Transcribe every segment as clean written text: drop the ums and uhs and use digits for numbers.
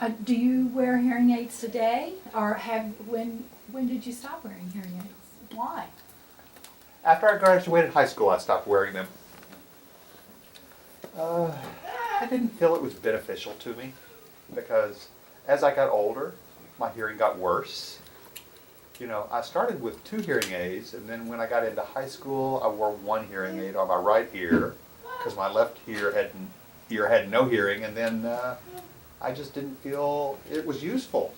Do you wear hearing aids today, or when did you stop wearing hearing aids? Why? After I graduated high school, I stopped wearing them. I didn't feel it was beneficial to me because as I got older, my hearing got worse. You know, I started with 2 hearing aids, and then when I got into high school, I wore 1 hearing aid on my right ear because my left ear had no hearing, and then I just didn't feel it was useful.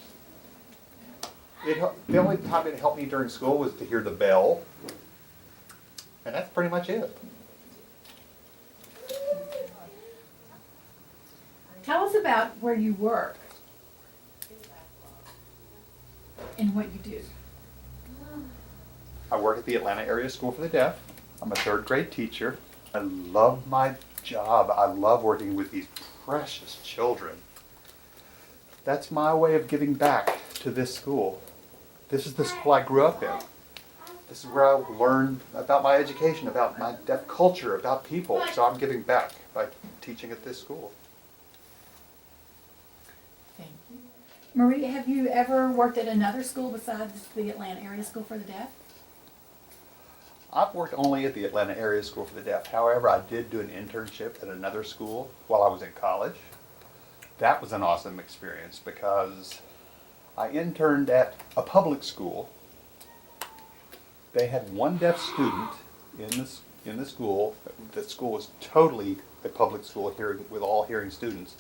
The only time it helped me during school was to hear the bell, and that's pretty much it. Tell us about where you work and what you do. I work at the Atlanta Area School for the Deaf. I'm a 3rd grade teacher. I love my job. I love working with these precious children. That's my way of giving back to this school. This is the school I grew up in. This is where I learned about my education, about my deaf culture, about people. So I'm giving back by teaching at this school. Thank you. Marie, have you ever worked at another school besides the Atlanta Area School for the Deaf? I've worked only at the Atlanta Area School for the Deaf. However, I did do an internship at another school while I was in college. That was an awesome experience because I interned at a public school. They had 1 deaf student in the school. The school was totally a public school here with all hearing students.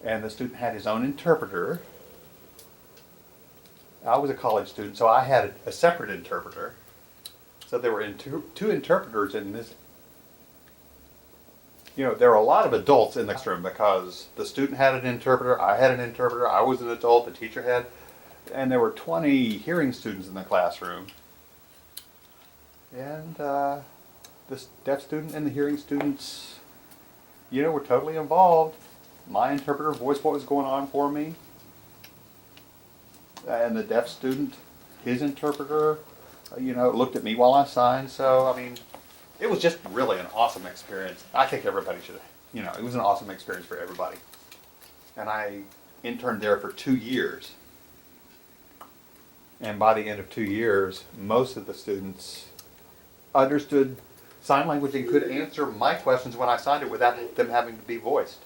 And the student had his own interpreter. I was a college student, so I had a separate interpreter. So there were 2 interpreters in this. You know, there were a lot of adults in the classroom because the student had an interpreter, I had an interpreter, I was an adult, the teacher had, and there were 20 hearing students in the classroom. And this deaf student and the hearing students, you know, were totally involved. My interpreter voiced what was going on for me. And the deaf student, his interpreter, you know, looked at me while I signed. So, I mean, it was just really an awesome experience. I think everybody should, you know, it was an awesome experience for everybody. And I interned there for 2 years. And by the end of 2 years, most of the students understood sign language and could answer my questions when I signed it without them having to be voiced.